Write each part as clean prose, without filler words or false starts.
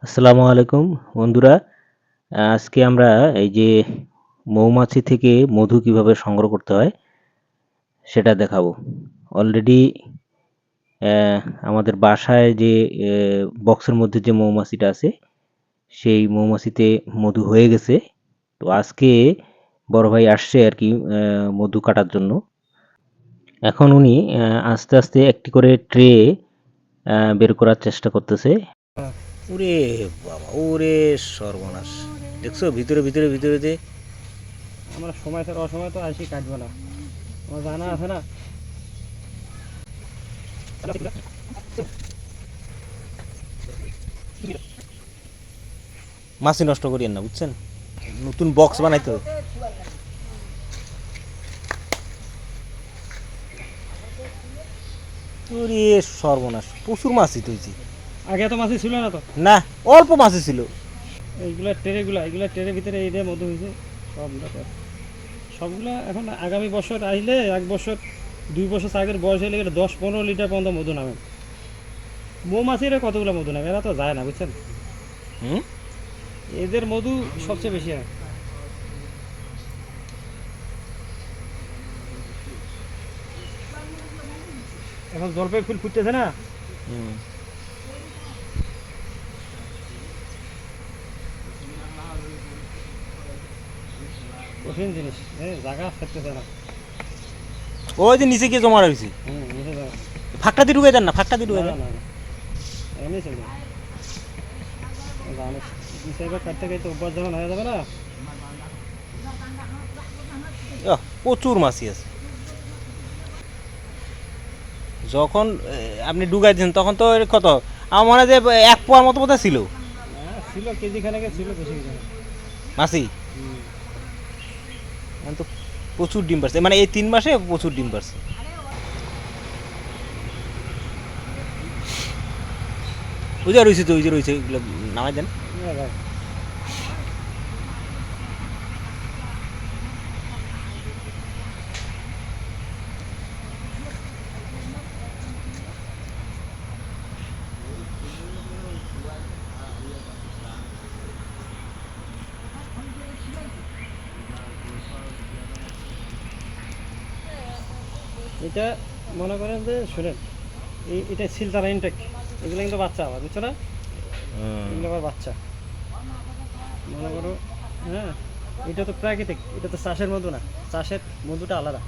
আসসালামু আলাইকুম বন্ধুরা। আজকে আমরা এই যে মৌমাছি থেকে মধু কিভাবে সংগ্রহ করতে হয় সেটা দেখাবো। অলরেডি আমাদের বাসায় যে বক্সের মধ্যে যে মৌমাছিটা আছে সেই মৌমাছিতে মধু হয়ে গেছে। তো আজকে বড় ভাই আসছে আর কি মধু কাটার জন্য। এখন উনি আস্তে আস্তে একটি করে ট্রে বের করার চেষ্টা করতেছে। ওরে বাবা, ওরে সর্বনাশ! দেখছো ভিতরে ভিতরে ভিতরে যে আমরা সময় ছাড়া অসময় তো আসি কাটবো না, আমার জানা আছে না। মাছি নষ্ট করিয়েন না, বুঝছেন? নতুন বক্স বানাইতে হবে। ওরে সর্বনাশ, প্রচুর মাছি তুইছি। আগে তো মাছি ছিল না তো, না, অল্প মাছি ছিল। এইগুলা এগুলা ট্রেনের ভিতরে এই দিয়ে মধু হয়েছে সবগুলা সবগুলা। এখন আগামী বছর আসলে 1 বছর 2 বছর আগের বয়স হলে 10-15 লিটার পর্যন্ত মধু নামে। মৌমাছিরা কতগুলো মধু নামে, এরা তো যায় না, বুঝছেন? হুম, এদের মধু সবচেয়ে বেশি হয়। এখন জলপাই ফুল ফুটতেছে না, হুম। কঠিন জিনিস, হ্যাঁ, জায়গা থাকতেছে না। ওই যে নিচে গিয়ে জমা রয়েছে। বুঝে যাও। ফাঁকটা দিয়ে ঢুকে দেন না, ফাঁকটা দিয়ে ঢুকে না দেন। না না, এমনি চলবে। জানিস হিসেবে কাটতে কাটতে অভ্যাস যখন হয়ে যাবে না। প্রচুর মাছি আছে। যখন আপনি ঢুকাই দিয়েছেন তখন তো এর কত, আমার মনে হয় যে 1 পোয়ার মতো বোধহয় ছিল হ্যাঁ ছিল, কেজি খানেকে ছিল, বেশি কিছু না। মাছি। এখন তো প্রচুর ডিম পারছে, মানে এই 3 মাসে প্রচুর ডিম পারছে। ওই যে রয়েছে, তো ওই যে রয়েছে, ওইগুলো নামাই দেন। নিয়ে যাক। এটা মনে করেন যে শুনেন, এটা সিলতারা ইনটেক, এগুলো কিন্তু বাচ্চা আবার, বুঝছো না? এগুলো আবার বাচ্চা, মনে করো। হ্যাঁ, এটা তো প্রাকৃতিক, এটা তো চাষের মধু না, চাষের মধুটা আলাদা।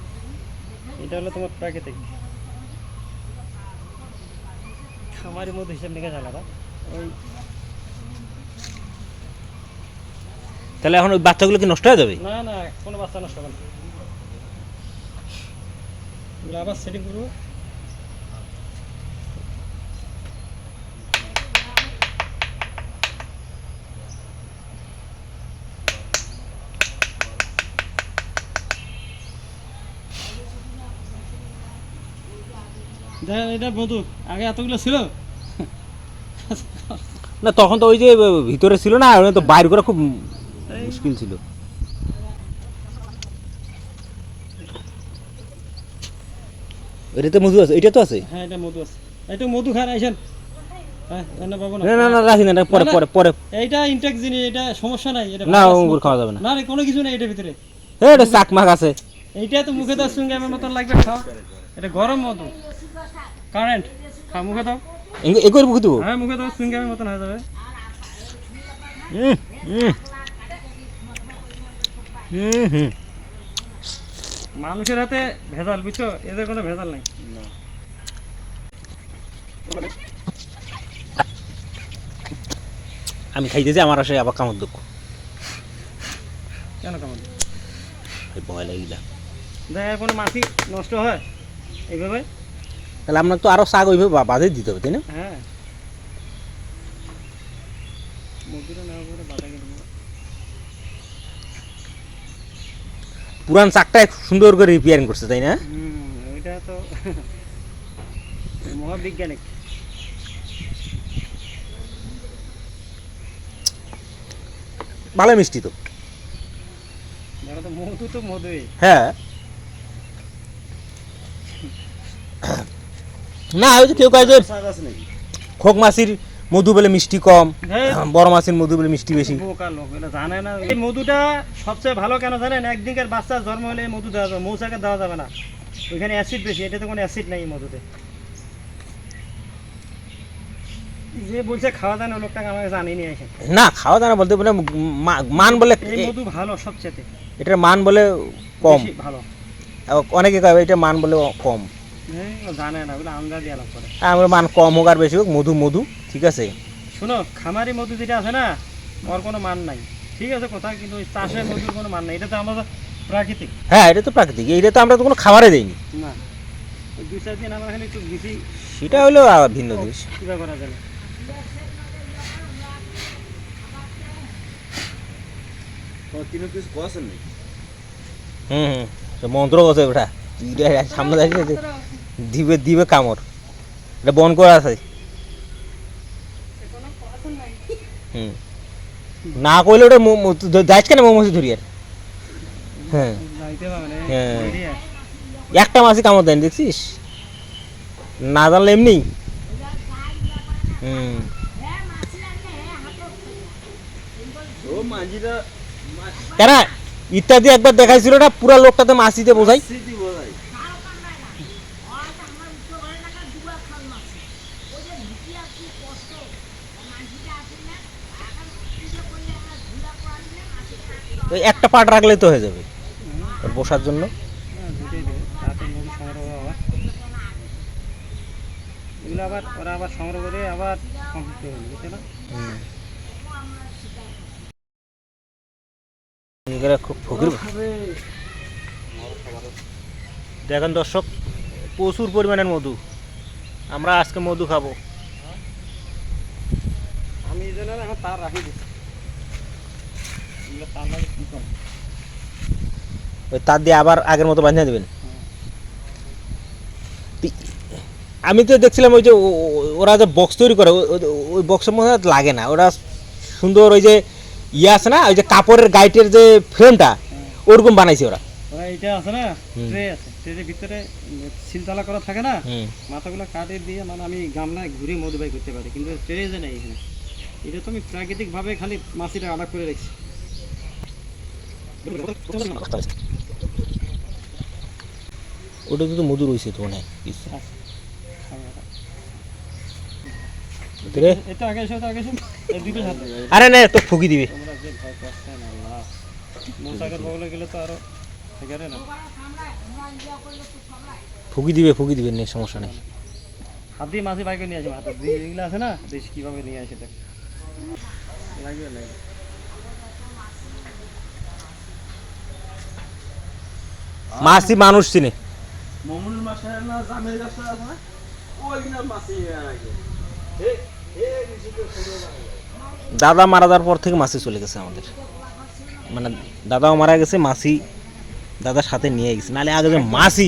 এটা হলো তোমার প্রাকৃতিক, খামারি মধু হিসেব নিকাশ আলাদা। ওই তাহলে এখন ওই বাচ্চাগুলো কি নষ্ট হয়ে যাবে? না না, কোনো বাচ্চা নষ্ট হবে না, এগুলো আবার সেটিং করবো। দেখেন এটা মধু, আগে এতগুলো ছিল। না, তখন তো ওই যে ভিতরে ছিল না, ওটা তো বাইর করা খুব এই মুশকিল ছিল। এটাতে মধু আছে, এটা তো আছে। হ্যাঁ, এটা মধু আছে। এটা মধু খান আইসেন। হ্যাঁ, এনে পাবো না। না না না, রাখি না, এটা পরে না, না। পরে পরে। এইটা ইনটেক জিনিস, এটা সমস্যা নাই, এটা না, ভাইরাস ওগুলো মুক্ত। খাওয়া যাবে না। না রে, কোনো কিছু নেই এটার ভিতরে। এটা চাক মাক আছে। এইটা তো মুখে দাও, চুইংগামের মতন লাগবে, খাও। এটা গরম মধু, কারেন্ট। খা, মুখে দাও। এগুলো মুখে দেবো। হ্যাঁ, মুখে দাও, চুইংগামের মতন হয়ে যাবে। হুম হুম হুম হুম। মানুষের হাতে ভেজাল, বুঝছো? এদের কোনো ভেজাল নাই। আমি খাইতেছি, আমার আসে আবার কামড় দুঃখ কেন কেমন ভয় লাগিলা। দেখা কোনো মাছি নষ্ট হয় এইভাবে? তাহলে আপনার তো আরো শাক ওইভাবে বাজে দিতে হবে, তাই না? হ্যাঁ, মধুটা নেওয়ার পরে বাধা কেটে দেবো। পুরান চাকটা সুন্দর করে রিপেয়ারিং করছে, তাই না? ওইটা তো মহাবিজ্ঞানিক। ভালো মিষ্টি তো। দেখো তো, মধু তো মধুই। হ্যাঁ। না, ওই যে কেউ কাজ খোক মাছির মধু বলে মিষ্টি কম, হ্যাঁ। বড় মাছের মধু বলে মিষ্টি বেশি। বোকা লোক এগুলো জানে না। এই মধুটা সবচেয়ে ভালো কেন জানেন? একদিনের বাচ্চা জন্ম হলে এই মধু দেওয়া যাবে, মৌচাকে দেওয়া যাবে না, ওইখানে অ্যাসিড বেশি, এটাতে কোনো অ্যাসিড নেই এই মধুতে। যে বলছে খাওয়া যায় না, ওই লোকটাকে আমাকে জানিনি এসে। না খাওয়া দাওয়া বলতে বলে মান বলে এই মধু ভালো সবচেয়ে এটার মান বলে কম, বেশি ভালো। আবার অনেকে কয় এটার মান বলে কম। হ্যাঁ, ও জানে না, ওগুলো আমরা দিয়ে আলাপ করে। আমার মান কম হোক আর বেশি হোক, মধু মধু ঠিক আছে। শোনো, খামারি মধু যেটা আছে না, ওর কোনো মান নাই, ঠিক আছে কথা, কিন্তু ওই চাষের মধুর কোনো মান নাই, এটা তো আমাদের প্রাকৃতিক। হ্যাঁ এটা তো প্রাকৃতিক, এইটা তো আমরা তো কোনো খাবারে দেইনি। না, ওই 2-4 দিন আমরা এখানে একটু দিছি, সেটা হলো আবার ভিন্ন জিনিস। কীভাবে করা যাবে। হুম হুম, সে মন্ত্র কথা ওটা সামনে দাঁড়িয়ে দিবে দিবে কামড়, এটা বন করা আছে। হুম, না করলে ওটা যাইছ কেন মৌমাছি ধরি আর। হ্যাঁ যাইতে পারবে না, হ্যাঁ। এরিয়া। একটা মাছই কামড় দেন দেখছিস, না জানলে এমনি। হুম, কেন ইত্যাদি একবার দেখাইছিল না, পুরা লোকটাতে মাছিতে বোঝাই। ওই একটা পাট রাখলে তো হয়ে যাবে ওর বসার জন্য। হ্যাঁ, দুটোই দেবে, তাতে মধু সংগ্রহ আবার, এগুলো আবার ওরা আবার সংগ্রহ করে আবার কমপ্লিট করে দেবে, বুঝতে না? এগুলো খুব ফকির। দেখেন দর্শক, প্রচুর পরিমাণের মধু, আমরা আজকে মধু খাবো। আমি এই জন্য এখন তার রাখি দিচ্ছি, এগুলো তার লাগে কী করে। ওই তার দিয়ে আবার আগের মতো বাঁধিয়ে দেবেন। আমি তো দেখছিলাম ওই যে ওরা যে বক্স তৈরি করে, ওই বক্সের মধ্যে লাগে না, ওরা সুন্দর ওই যে ইয়ে আছে না, ওই যে কাপড়ের গাইটের যে ফ্রেমটা ওরকম বানাইছে ওরা। ওরা এইটা আছে না, ট্রে আছে, ট্রের ভিতরে সিলতালা করা থাকে না, মাথাগুলো কাটে দিয়ে, মানে আমি গামলায় ঘুরে মধু বাই করতে পারি, কিন্তু ট্রে যে নেই এখানে। এটা তো আমি প্রাকৃতিকভাবে খালি মাছিটা আলাদা করে রেখেছি। ওটা তো মধু রয়েছে তো অনেক কিছু। এটা আগে এসো, তো আগে এসো, এই দুটো হাতে। আরে না তো ফুকি দিবে। তোমরা যে ভয় পাচ্ছেন, আল্লাহ, মৌচাকের বগলে গেলে তো আরো এগারে না। ফুকি দিবে নেই, সমস্যা নেই। হাত দিয়ে মাছি বাইকে নিয়ে আসবে, হাতের দিয়ে এগুলো আছে না, বেশ কীভাবে নিয়ে আসে দেখ, লাগবে লাগবে। মাছই মানুষ চিনে। দাদা মারা যাওয়ার পর থেকে মাছি চলে গেছে আমাদের, মানে দাদাও মারা গেছে, মাছি দাদার সাথে নিয়ে গেছে, নাহলে আগে যে মাছি।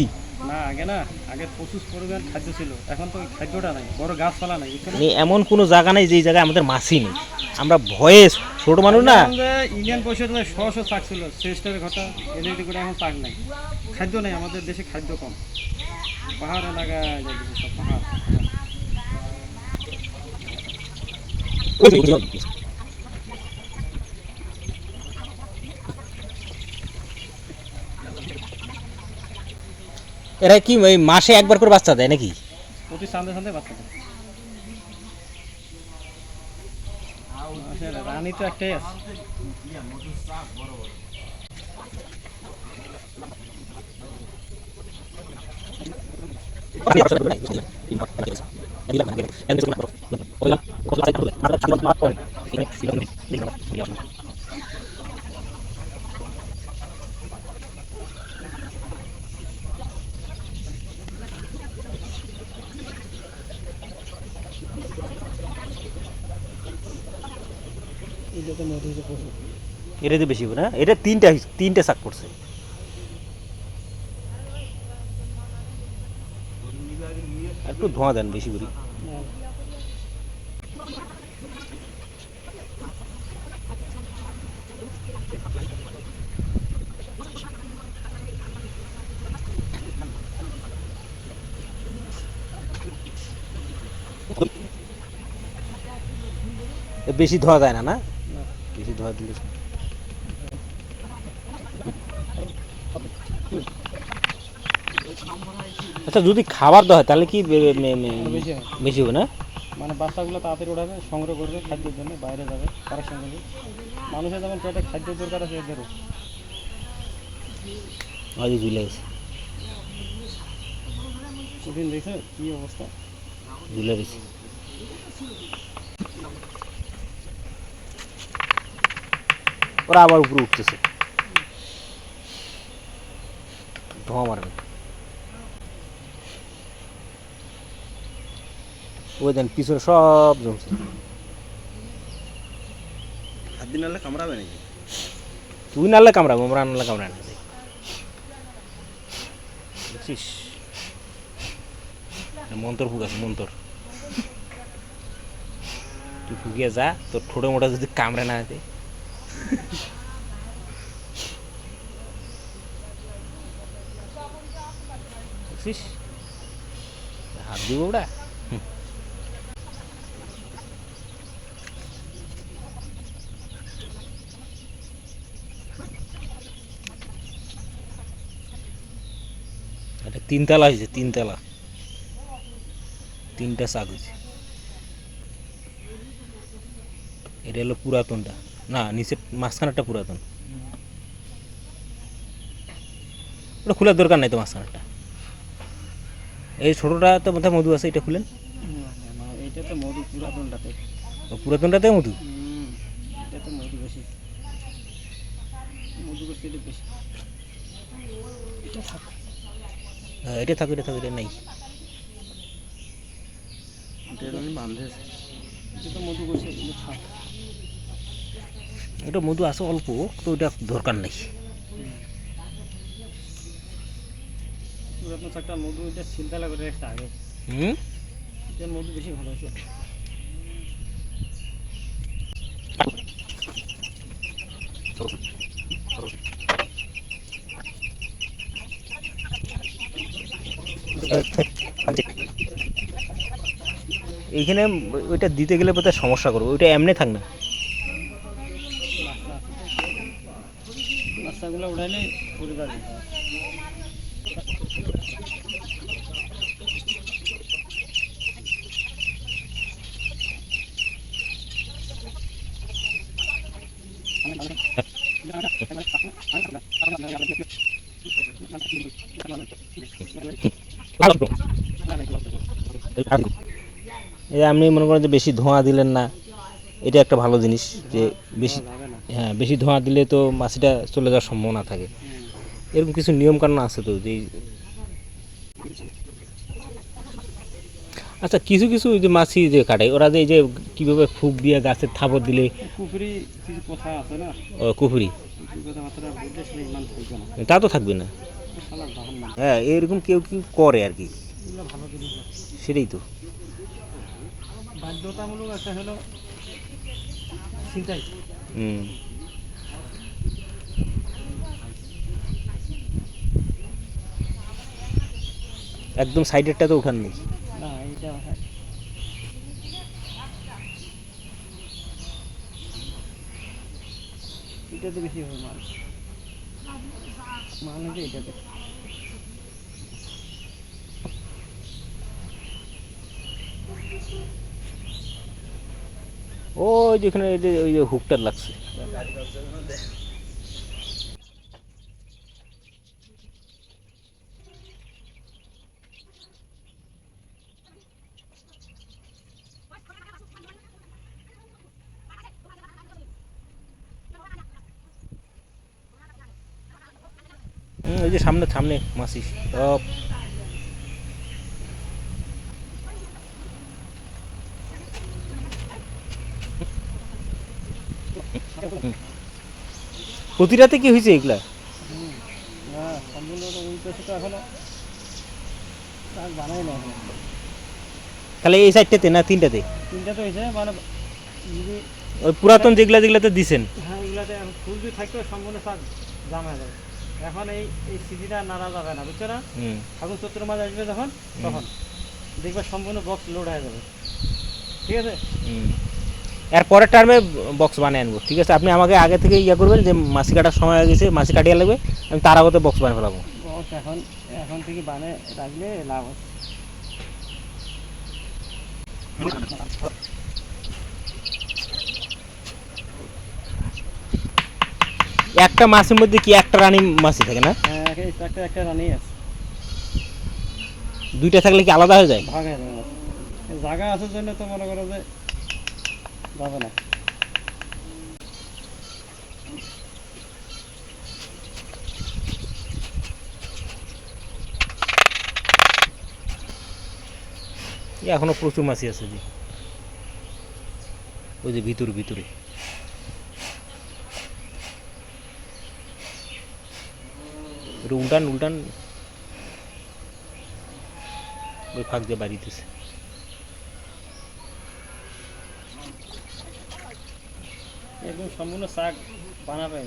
না আগে না, আগে প্রচুর পরিমাণ খাদ্য ছিল, এখন তো ওই খাদ্যটা নাই, বড় গাছপালা নাই, বুঝছো না? মানে এমন কোনো জায়গা নেই যেই জায়গায় আমাদের মাছি নেই। আমরা ভয়ে ছোট মানুষ না। ইন্ডিয়ান পরিষদে শশ চাক ছিল, সেস্টের ঘটা এদিকে করে, এখন চাক নাই, খাদ্য নেই আমাদের দেশে, খাদ্য কম, পাহাড় এলাকায় সব পাহাড়। এরা কি ওই মাসে একবার করে বাচ্চা দেয় নাকি? প্রতি সান্দে সান্দে বাচ্চা দেয়। রানী তো একটাই আছে। এটা তো বেশি না, এটা তিনটে শাক করছে। একটু ধোঁয়া দেন বেশি করে। বেশি ধোয়া যায় না, না না। বেশি ধোয়া দিলে আচ্ছা যদি খাবার দেওয়া হয় তাহলে কি বেশি হয়, বেশি হবে না? মানে বাচ্চাগুলো তাড়াতাড়ি ওঠাবে, সংগ্রহ করবে খাদ্যের জন্য, বাইরে যাবে কারেকশন করবে। মানুষের যেমন পেটে খাদ্যের দরকার আছে এদেরও। আজ ঝুলে গেছে, কঠিন দেখছে কী অবস্থা। ঝুলে গেছে। ওরা আবার উপরে উঠতেছে, ধোঁয়া মারবে। ওই দেন পিছনে সব জমছে। হাত দিন নাহলে কামড়াবে নাকি? তুই নাহলে কামড়াবো, আমরা নাহলে কামড়ায় না, বুঝছিস? মন্তর ফুক আছে, মন্তর। তুই ফুকিয়ে যা, তোর ঠোঁটে মোটা যদি কামড়ে না হাতে। বুঝছিস? হাত দিব ওটা। এটা 3 তলা হয়েছে, 3 তলা, 3টা শাক হয়েছে। এটা হলো পুরাতনটা, না নিচে মাঝখানেরটা পুরাতন। ওটা খোলার দরকার নাই তো মাঝখানেরটা। এই ছোটোটা তো বোধহয় মধু আছে, এটা খুলেন। এইটা তো মধু পুরাতনটাতে। ও পুরাতনটাতে মধু। এটা তো মধু বেশি, মধু বেশি, এটা বেশি। এটা থাক, হ্যাঁ এটা থাকো, এটা থাকো, এটা নাই। এটা আমি বাঁধেছি। এটা তো মধু বেশি, এটা থাক। এটা মধু আছে অল্প, তো ওটা দরকার নেই। পুরাতন শাকটা মধু এটা সিলতালা করে রাখছে আগে, হুম, এটা মধু বেশি ভালো হয়েছে। এইখানে ওইটা দিতে গেলে বোধহয় সমস্যা করবো, ওইটা এমনি থাক না। বাচ্চাগুলো উঠাইলে পরিবার দিতে হয়। এই যে আপনি মনে করেন যে বেশি ধোঁয়া দিলেন না, এটা একটা ভালো জিনিস যে বেশি, লাগে না। হ্যাঁ বেশি ধোঁয়া দিলে তো মাছিটা চলে যাওয়ার সম্ভাবনা থাকে। এরকম কিছু নিয়ম কানুন আছে তো যে। আচ্ছা কিছু কিছু ওই যে মাছি যে কাটায়, ওরা যে এই যে কীভাবে ফুক দিয়ে গাছের থাপড় দিলে, পুকুরি কিছু কথা আছে না, কুফুরি, এই কথাবার্তা বলতে সেটা ইমান থাকবে না, তা তো থাকবে না। শালার বাহান না। হ্যাঁ এরকম কেউ কেউ করে আর কি, এগুলো ভালো জিনিস না। সেটাই তো। বাধ্যতামূলক একটা হলো চিন্তাই। হুম, একদম সাইডেরটা তো উঠান নেই। না এইটা এটাতে বেশি হবে মাল, মাল হচ্ছে এটাতে। ওই যেখানে এই যে ওই যে হুকটা লাগছে। ওই যে সামনে সামনে মাছি সব। প্রতি রাতে কি হয়েছে এগুলা? হ্যাঁ সম্পূর্ণ ওই পেশে তো এখনো শাক বানাই না এখনো। তাহলে এই সাইডটাতে না তিনটাতে? তিনটা তো হয়েছে, মানে যদি ওই পুরাতন যেগুলা যেগুলাতে দিছেন। হ্যাঁ এগুলাতে ফুল যদি থাকতো সম্পূর্ণ শাক জাম হয়ে যাবে। এখন এই এই সিটিটা নাড়া যাবে না, বুঝছো না? হুম, ফাগুন চৈত্র মাস আসবে যখন, তখন দেখবে সম্পূর্ণ বক্স লোড হয়ে যাবে, ঠিক আছে? হুম। এর পরের টার্মে বক্স বানিয়ে আনবো, ঠিক আছে? আপনি আমাকে আগে থেকে ইয়া করবেন যে মাছি কাটার সময় হয়ে গেছে, মাছি কাটিয়ে লাগবে, আমি তার আগতে বক্স বানিয়ে ফেলাবো। বক্স এখন এখন থেকে বানিয়ে রাখলে লাভ আছে। একটা মাছের মধ্যে কি একটা রানী মাছি থাকে না? হ্যাঁ, একটা একটা রানি আছে, দুইটা থাকলে কি আলাদা হয়ে যায়? ভাগ হয়ে যাবে। জায়গা আছে জন্য তো মনে করো যে যাবে না। এখনো প্রচুর মাছি আছে যে, ওই যে ভিতরে ভিতরে। একটু উল্টান উল্টান, ওই ফাঁক দিয়ে বাড়িতেছে। একদম সম্পূর্ণ শাক বানাবে।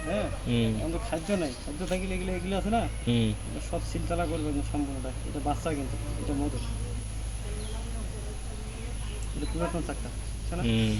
হ্যাঁ, হুম এখন তো খাদ্য নাই, খাদ্য থাকলে এগুলো এগুলো আছে না, হুম। এটা সব সিলতালা করবে একদম সম্পূর্ণটা। এটা বাচ্চা কিন্তু, এটা মধু, এটা পুরাতন শাকটা, বুঝছো না? হুম।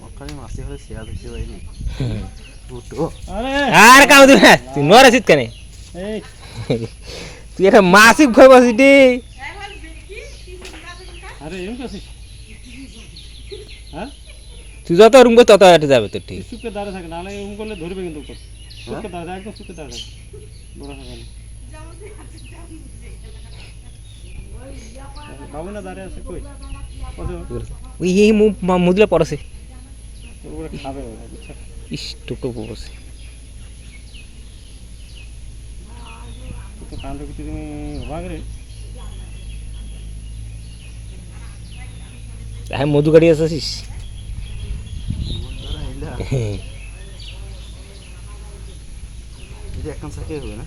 ওখানে মাছি হলে সেরা দেখতে পাইনি দুটো। আরে আর কাম দিবি না, তুই নড় আছিস কেন? এই তুই একটা মাসিক ভয় পাচ্ছিস রে। আরে এরকম করছিস? হ্যাঁ, তুই যত রুম করতে তত এটা যাবে তোর, ঠিক। চুপকে দাঁড়িয়ে থাকে, নাহলে এরকম করলে ধরবে কিন্তু উপর। চুপকে দাঁড়িয়ে থাকে, একদম চুপকে দাঁড়িয়ে থাকে, বড় থাকে না। বাবু না দাঁড়িয়ে আছে কই? কত ওই এই মুদলা পড়ছে, তোর উপরে খাবে ওরা, বুঝছো? ইস টুকটো পড়ছে। তো কাণ্ড কিছু তুমি অবাক রে। হ্যাঁ, মধু গাড়ি আসছিস। যদি এখন থাকে হবে না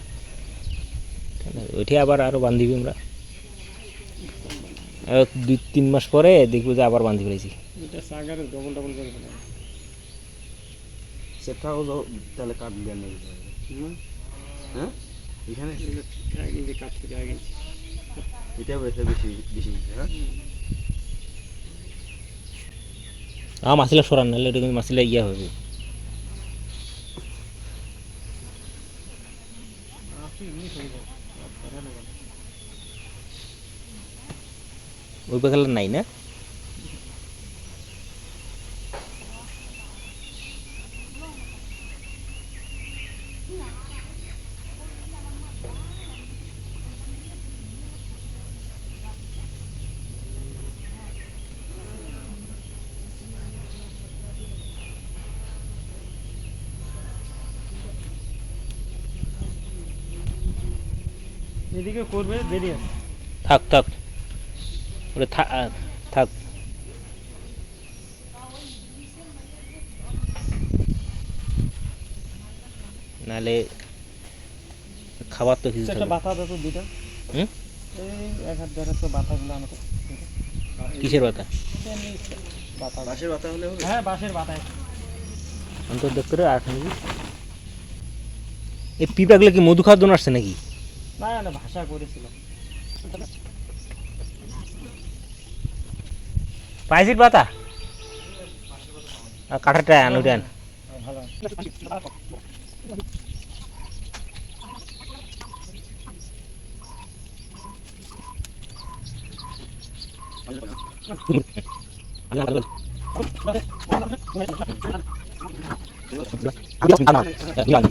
ওইটি আবার আরো বান্ধিবি আমরা, আর 2-3 মাস পরে দেখবো যে আবার বান্ধি ফেলেছি। এটা সাগারে ডবল ডবল করে ফেলে। সেটাও তাহলে কাটবে না, হ্যাঁ এখানে আগে যে কাঠ থেকে আগে এটা বেশি বেশি বেশি, হ্যাঁ মাছিলা সরান, নাহলে ওটা কিন্তু মাছিলা ইয়া হবে। ওই বেকালার নাই না? এদিকে করবে, দেরি আছে। থাক থাক, ওটা থাক। নাহলে খাবার তো কিছু একটা থাকবে। বাতা দাও তো দুইটা। হুম? এই 1-1.5 তো বাতাগুলো আমাকে। কিসের পাতা? বাতা, বাঁশের বাতা হলে হবে। হ্যাঁ বাঁশের বাতায়। অন্তর দেখ করে আর নাকি এই পিঁপড়াগুলো কি মধু খাওয়ার জন্য আসছে নাকি? না না, ভাষা করেছিল। পাইছিস পাতা আর কাঠারটা আন, ওইটা আন। ভালো।